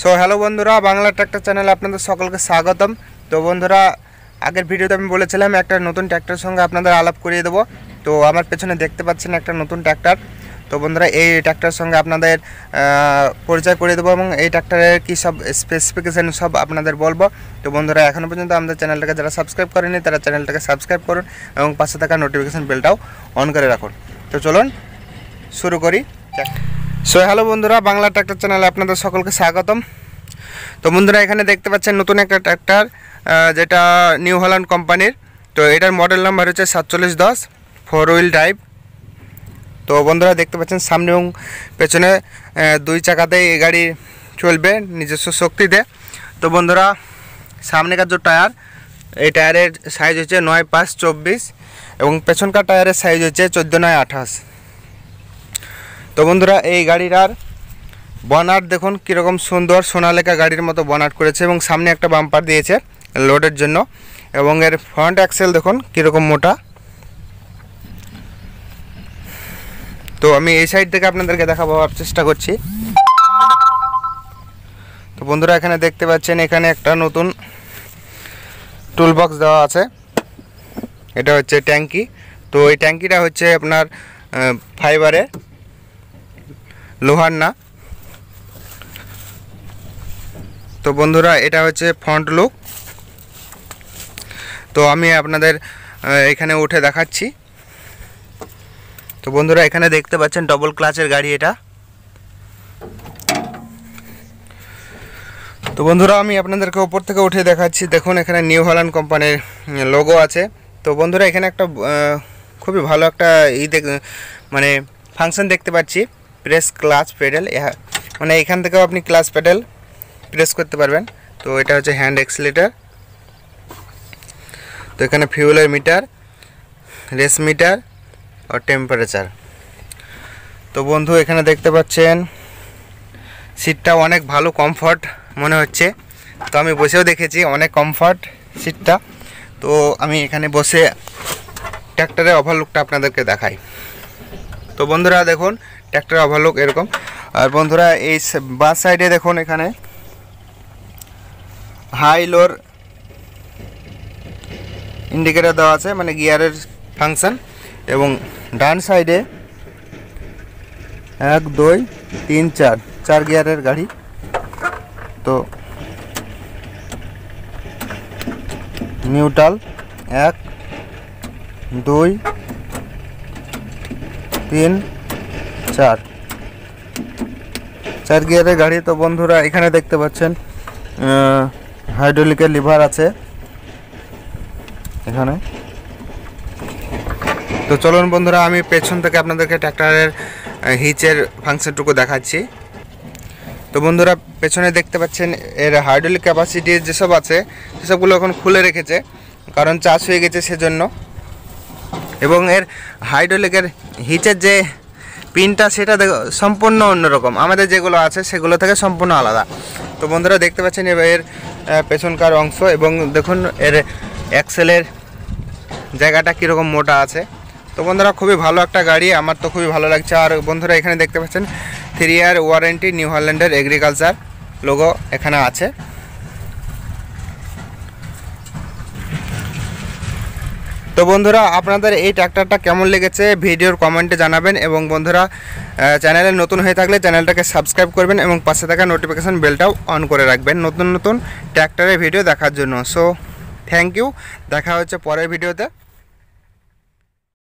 So hello বন্ধুরা, Bangla tractor চ্যানেলে আপনাদের সকলকে স্বাগতম। তো বন্ধুরা, আগের ভিডিওতে আমি বলেছিলাম একটা নতুন ট্র্যাক্টরের সঙ্গে আপনাদের আলাপ করিয়ে দেবো। তো আমার পেছনে দেখতে পাচ্ছেন একটা নতুন ট্র্যাক্টর। তো বন্ধুরা, এই ট্র্যাক্টরের সঙ্গে আপনাদের পরিচয় করিয়ে দেবো এবং এই ট্র্যাক্টরের কী সব স্পেসিফিকেশান সব আপনাদের বলবো। তো বন্ধুরা, এখনও পর্যন্ত আমাদের চ্যানেলটাকে যারা সাবস্ক্রাইব করেনি তারা চ্যানেলটাকে সাবস্ক্রাইব করুন এবং পাশে থাকা নোটিফিকেশান বেলটাও অন করে রাখুন। তো চলুন শুরু করি। সো হ্যালো বন্ধুরা, বাংলা ট্র্যাক্টর চ্যানেলে আপনাদের সকলকে স্বাগতম। তো বন্ধুরা, এখানে দেখতে পাচ্ছেন নতুন একটা ট্র্যাক্টর, যেটা নিউ হল্যান্ড কোম্পানির। তো এটার মডেল নাম্বার হচ্ছে 4710 4 হুইল ড্রাইভ। তো বন্ধুরা, দেখতে পাচ্ছেন সামনে এবং পেছনে দুই চাকাতেই এই গাড়ি চলবে নিজস্ব শক্তিতে। তো বন্ধুরা, সামনেকার যে টায়ার, এই টায়ারের সাইজ হচ্ছে 9/5/24 এবং পেছনকার টায়ারের সাইজ হচ্ছে 14/9/28। তো বন্ধুরা, এই গাড়িটার বনাট দেখুন কীরকম সুন্দর সোনালেখা গাড়ির মতো বনাট করেছে এবং সামনে একটা বাম্পার দিয়েছে লোডের জন্য এবং এর ফ্রন্ট অ্যাক্সেল দেখুন কীরকম মোটা। তো আমি এই সাইড থেকে আপনাদেরকে দেখাবার চেষ্টা করছি। তো বন্ধুরা, এখানে দেখতে পাচ্ছেন এখানে একটা নতুন টুল বক্স দেওয়া আছে। এটা হচ্ছে ট্যাঙ্কি। তো এই ট্যাঙ্কিটা হচ্ছে আপনার ফাইবারের, লোহার না। তো বন্ধুরা, এটা হচ্ছে ফ্রন্ট লুক। তো আমি আপনাদের এখানে উঠে দেখাচ্ছি। তো বন্ধুরা, এখানে দেখতে পাচ্ছেন ডবল ক্লাচের গাড়ি এটা। তো বন্ধুরা, আমি আপনাদেরকে উপর থেকে উঠে দেখাচ্ছি। দেখুন, এখানে নিউ হল্যান্ড কোম্পানির লোগো আছে। তো বন্ধুরা, এখানে একটা খুবই ভালো একটা মানে ফাংশন দেখতে পাচ্ছি, প্রেস ক্লাচ পেডেল। মানে এখান থেকেও আপনি ক্লাচ পেডেল প্রেস করতে পারবেন। তো এটা হচ্ছে হ্যান্ড এক্সিলেটর। তো এখানে ফিউলের মিটার, রেস মিটার আর টেম্পারেচার। তো বন্ধু, এখানে দেখতে পাচ্ছেন সিটটা অনেক ভালো, কমফর্ট মনে হচ্ছে। তো আমি বসেও দেখেছি, অনেক কমফর্ট সিটটা। তো আমি এখানে বসে ট্র্যাক্টরের ওভারলুকটা আপনাদেরকে দেখাই। তো বন্ধুরা, দেখুন ট্র্যাক্টরের ওভারলুক এরকম। আর বন্ধুরা, এই বাস সাইডে দেখুন এখানে হাই লোর ইন্ডিকেটর দেওয়া আছে, মানে গিয়ারের ফাংশন। এবং ডান সাইডে 1 2 3 4 গিয়ারের গাড়ি। তো নিউট্রাল 1 2 3 4 গিয়ারের গাড়ি। তো বন্ধুরা, এখানে দেখতে পাচ্ছেন হাইড্রোলিকের লিভার আছে এখানে। তো চলুন বন্ধুরা, আমি পেছন থেকে আপনাদেরকে ট্র্যাক্টরের হিচের ফাংশনটুকু দেখাচ্ছি। তো বন্ধুরা, পেছনে দেখতে পাচ্ছেন এর হাইড্রোলিক ক্যাপাসিটি যেসব আছে সেসবগুলো এখন খুলে রেখেছে, কারণ চার্জ হয়ে গেছে সেজন্য। এবং এর হাইড্রোলিকের হিচের যে পিনটা, সেটা সম্পূর্ণ অন্যরকম, আমাদের যেগুলো আছে সেগুলো থেকে সম্পূর্ণ আলাদা। তো বন্ধুরা, দেখতে পাচ্ছেন এর পেছনকার অংশ এবং দেখুন এর অ্যাক্সেলের জায়গাটা কীরকম মোটা আছে। তো বন্ধুরা, খুবই ভালো একটা গাড়ি, আমার তো খুবই ভালো লাগছে। আর বন্ধুরা, এখানে দেখতে পাচ্ছেন 3 ইয়ার ওয়ারেন্টি, নিউ হল্যান্ডের এগ্রিকালচার লোগো এখানে আছে। তো বন্ধুরা, আপনাদের এই ট্র্যাক্টরটা কেমন লেগেছে ভিডিওর কমেন্টে জানাবেন এবং বন্ধুরা, চ্যানেলে নতুন হয়ে থাকলে চ্যানেলটাকে সাবস্ক্রাইব করবেন এবং পাশে থাকা নোটিফিকেশান বেলটাও অন করে রাখবেন নতুন নতুন ট্র্যাক্টরের ভিডিও দেখার জন্য। সো থ্যাংক ইউ, দেখা হচ্ছে পরের ভিডিওতে।